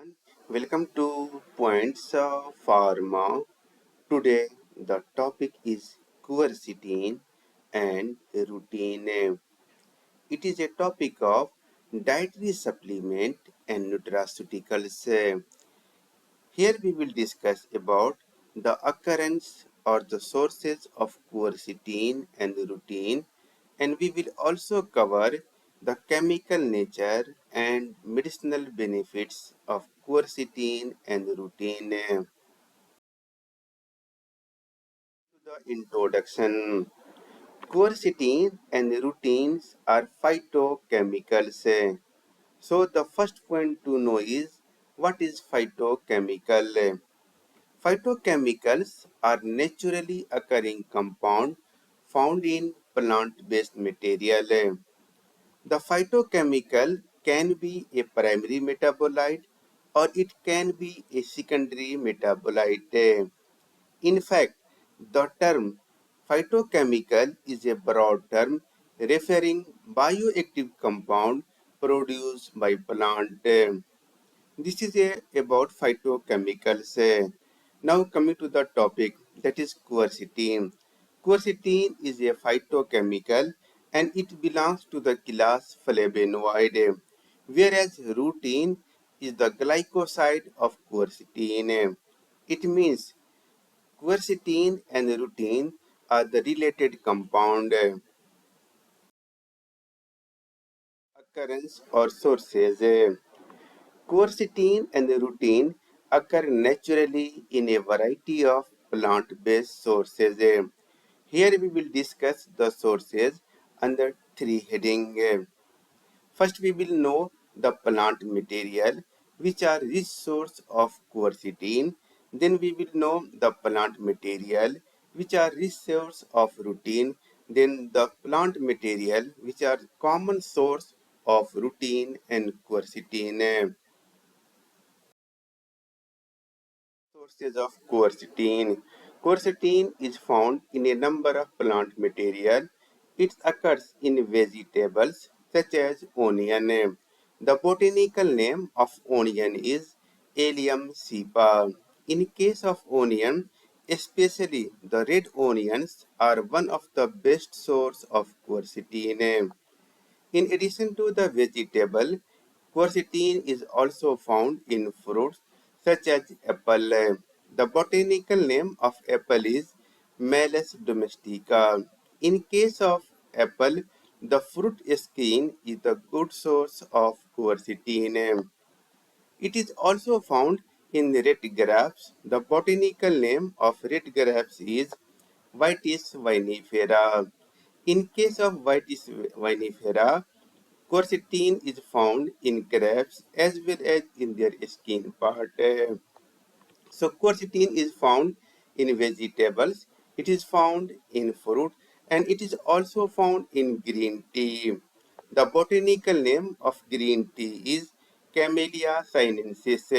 everyone. Welcome to Points of Pharma. Today the topic is quercetin and routine. It is a topic of dietary supplement and nutraceuticals. Here we will discuss about the occurrence or the sources of quercetin and routine, and we will also cover the chemical nature and medicinal benefits of quercetin and routine. The introduction. Quercetin and routines are phytochemicals. So the first point to know is what is phytochemical. Phytochemicals are naturally occurring compounds found in plant-based material. The phytochemical can be a primary metabolite or it can be a secondary metabolite. In fact, the term phytochemical is a broad term referring bioactive compound produced by plant. This is about phytochemicals. Now coming to the topic, that is quercetin. Quercetin is a phytochemical and it belongs to the class flavonoid, whereas rutin is the glycoside of quercetin. It means quercetin and rutin are the related compound. Occurrence or sources. Quercetin and rutin occur naturally in a variety of plant-based sources. Here we will discuss the sources under three headings. First, we will know the plant material, which are rich source of quercetin. Then we will know the plant material, which are rich source of rutin. Then the plant material, which are common source of rutin and quercetin. Sources of quercetin. Quercetin is found in a number of plant material. It occurs in vegetables such as onion. The botanical name of onion is Allium cepa. In case of onion, especially the red onions are one of the best source of quercetin. In addition to the vegetable, quercetin is also found in fruits such as apple. The botanical name of apple is Malus domestica. In case of apple, the fruit skin is the good source of quercetin. It is also found in red grapes. The botanical name of red grapes is Vitis vinifera. In case of Vitis vinifera, quercetin is found in grapes as well as in their skin part. So quercetin is found in vegetables, it is found in fruit, and it is also found in green tea. The botanical name of green tea is Camellia sinensis.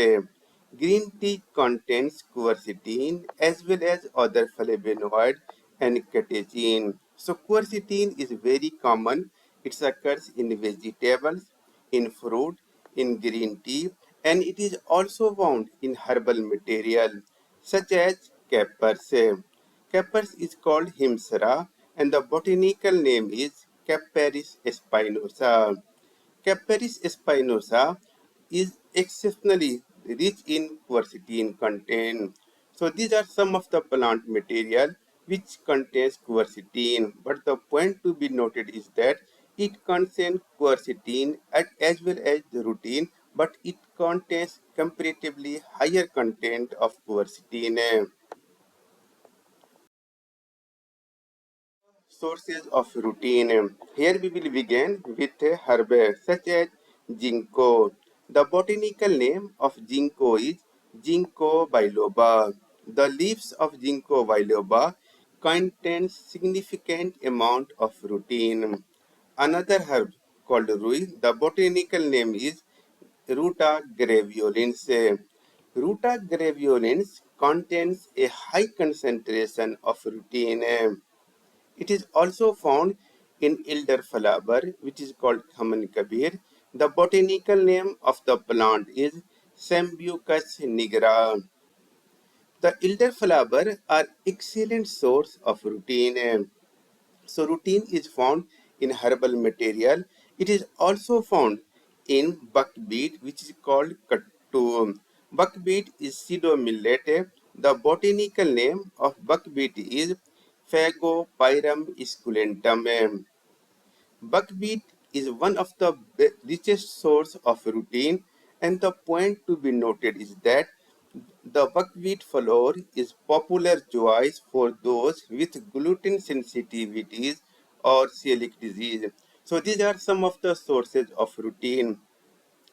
Green tea contains quercetin as well as other flavonoid and catechin. So quercetin is very common. It occurs in vegetables, in fruit, in green tea, and it is also found in herbal material such as capers. Capers is called Hemsera and the botanical name is Capparis spinosa. Capparis spinosa is exceptionally rich in quercetin content. So these are some of the plant material which contains quercetin. But the point to be noted is that it contains quercetin as well as the rutin, but it contains comparatively higher content of quercetin. Sources of routine. Here we will begin with herbs such as ginkgo. The botanical name of ginkgo is Ginkgo biloba. The leaves of Ginkgo biloba contain significant amount of routine. Another herb called rui. The botanical name is Ruta graveolens. Ruta graveolens contains a high concentration of routine. It is also found in elderflower, which is called Khaman Kabir. The botanical name of the plant is Sambucus nigra. The elderflower are excellent source of rutin. So rutin is found in herbal material. It is also found in buckwheat, which is called kattu. Buckwheat is pseudo millet. The botanical name of buckwheat is Phagopyrum esculentum. Buckwheat is one of the richest source of rutin, and the point to be noted is that the buckwheat flour is popular choice for those with gluten sensitivities or celiac disease. So these are some of the sources of rutin.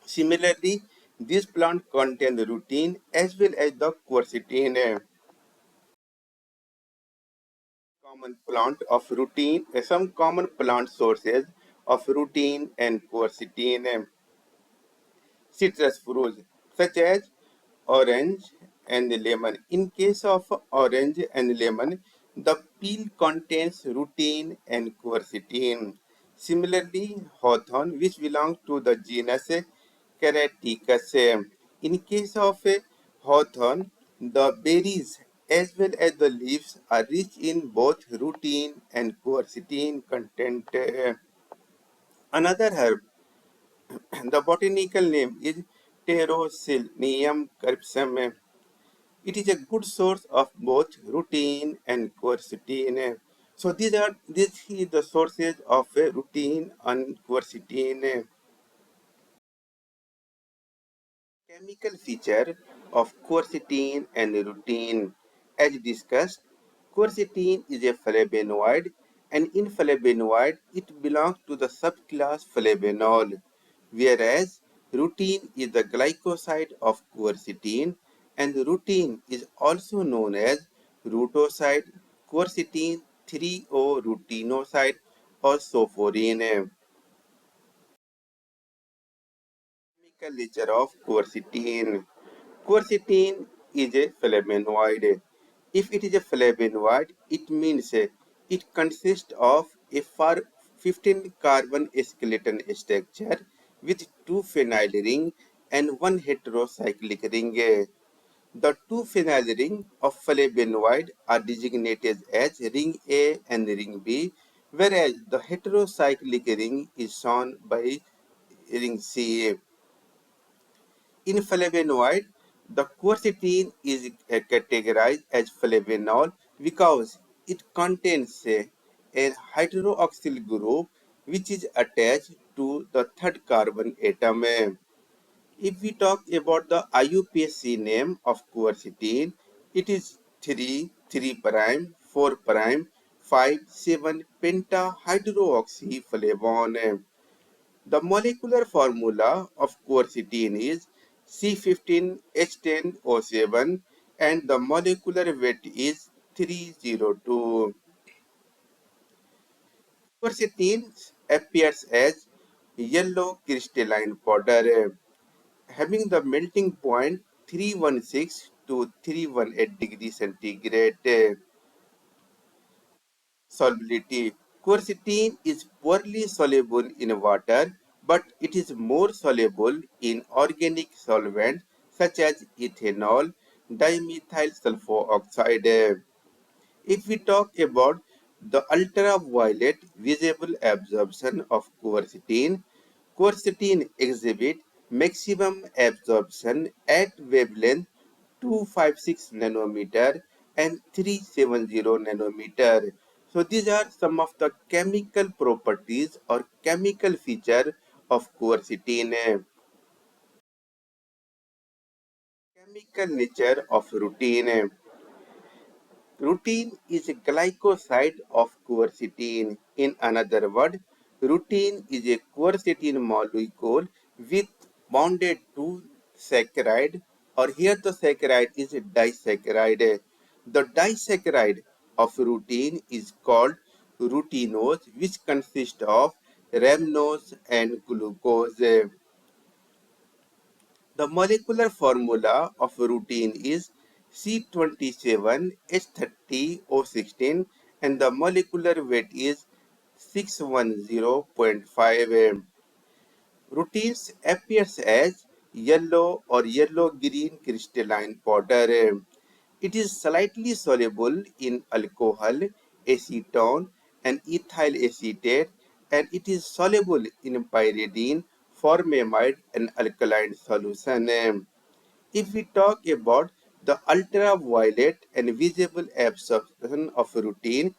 Similarly, this plant contain rutin as well as the quercetin. Common plant of rutin, some common plant sources of rutin and quercetin. Citrus fruits such as orange and lemon. In case of orange and lemon, the peel contains rutin and quercetin. Similarly, hawthorn, which belongs to the genus Ceraticus. In case of hawthorn, the berries as well as the leaves are rich in both rutin and quercetin content. Another herb, the botanical name is Pterosilnium carpsum. It is a good source of both rutin and quercetin. So these are the sources of rutin and quercetin. Chemical feature of quercetin and rutin. As discussed, quercetin is a flavonoid, and in flavonoid it belongs to the subclass flavanol, whereas rutin is the glycoside of quercetin, and rutin is also known as rutoside, quercetin 3O rutinoside, or sophorine. Chemical nature of quercetin. Quercetin is a flavonoid. If it is a flavonoid, it means it consists of a 15 carbon skeleton structure with two phenyl ring and one heterocyclic ring. The two phenyl ring of flavonoid are designated as ring A and ring B, whereas the heterocyclic ring is shown by ring C. In flavonoid, the quercetin is categorized as flavanol because it contains a hydroxyl group which is attached to the third carbon atom. If we talk about the IUPAC name of quercetin, it is 3, 3 prime, 4 prime, 5, 7 pentahydroxyflavone. The molecular formula of quercetin is C15H10O7 and the molecular weight is 302. Quercetin appears as yellow crystalline powder having the melting point 316 to 318 degrees centigrade. Solubility. Quercetin is poorly soluble in water, but it is more soluble in organic solvents such as ethanol, dimethyl sulfoxide. If we talk about the ultraviolet visible absorption of quercetin, quercetin exhibit maximum absorption at wavelength 256 nanometer and 370 nanometer. So these are some of the chemical properties or chemical feature of quercetin. Chemical nature of rutin. Rutin is a glycoside of quercetin. In another word, rutin is a quercetin molecule with bonded to saccharide, or here the saccharide is a disaccharide. The disaccharide of rutin is called rutinose, which consists of rhamnose and glucose. The molecular formula of rutin is C27H30O16 and the molecular weight is 610.5. Rutin appears as yellow or yellow-green crystalline powder. It is slightly soluble in alcohol, acetone, and ethyl acetate, and it is soluble in pyridine, formamide, and alkaline solution. If we talk about the ultraviolet and visible absorption of routine,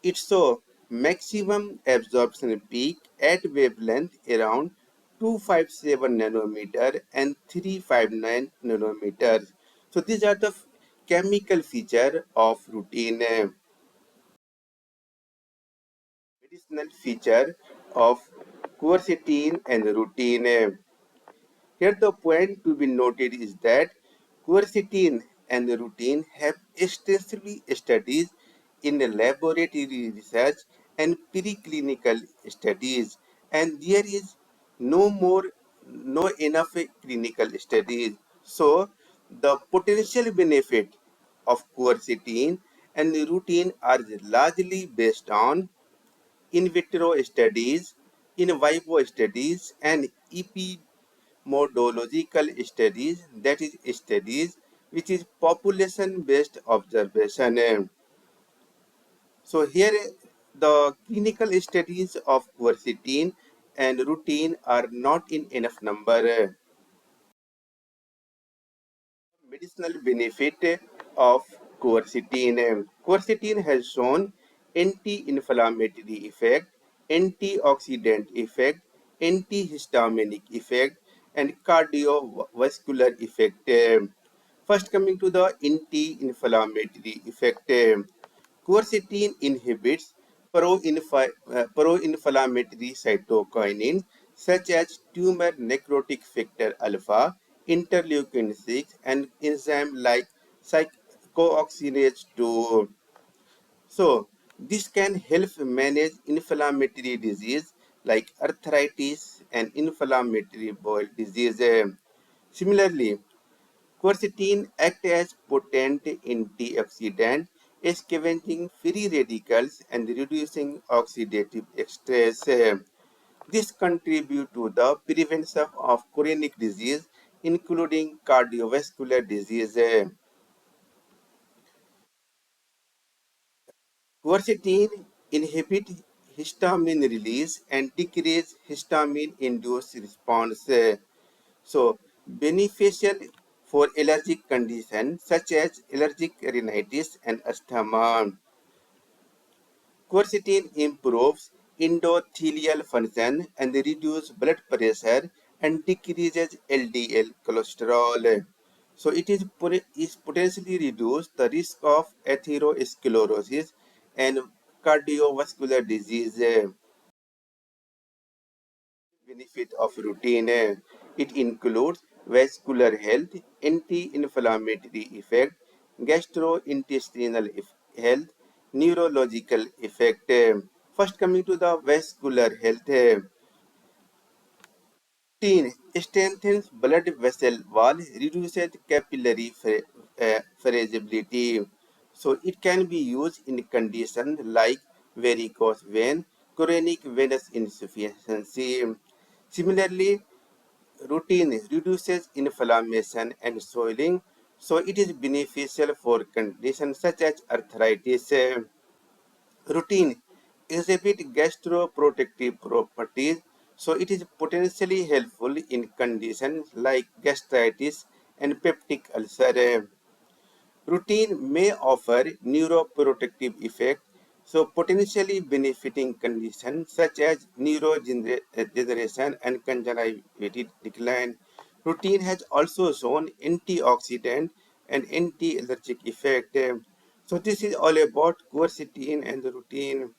it shows maximum absorption peak at wavelength around 257 nanometer and 359 nanometers. So these are the chemical feature of routine. Medicinal feature of quercetin and routine. Here the point to be noted is that quercetin and routine have extensively studies in laboratory research and preclinical studies, and there is no enough clinical studies. So the potential benefit of quercetin and routine are largely based on in vitro studies, in vivo studies, and epidemiological studies, that is studies which is population based observation. So here the clinical studies of quercetin and routine are not in enough number. Medicinal benefit of quercetin. Quercetin has shown anti-inflammatory effect, antioxidant effect, antihistaminic effect, and cardiovascular effect. First, coming to the anti-inflammatory effect. Quercetin inhibits pro-inflammatory cytokinin such as tumor necrotic factor alpha, interleukin 6, and enzyme like cyclooxygenase 2. So, this can help manage inflammatory disease like arthritis and inflammatory bowel disease. Similarly, quercetin acts as potent antioxidant, scavenging free radicals and reducing oxidative stress. This contributes to the prevention of chronic disease, including cardiovascular disease. Quercetin inhibits histamine release and decreases histamine-induced response. So, beneficial for allergic conditions such as allergic rhinitis and asthma. Quercetin improves endothelial function and reduces blood pressure and decreases LDL cholesterol. So is potentially reduce the risk of atherosclerosis and cardiovascular disease. Benefit of routine. It includes vascular health, anti-inflammatory effect, gastrointestinal health, neurological effect. First, coming to the vascular health. Routine strengthens blood vessel wall, reduces capillary fragility. So it can be used in conditions like varicose vein, chronic venous insufficiency. Similarly, routine reduces inflammation and swelling, so it is beneficial for conditions such as arthritis. Routine exhibit gastroprotective properties, so it is potentially helpful in conditions like gastritis and peptic ulcer. Routine may offer neuroprotective effect, so potentially benefiting conditions such as neurodegeneration and conjunctival decline. Routine has also shown antioxidant and anti-allergic effect. So this is all about quercetin and routine.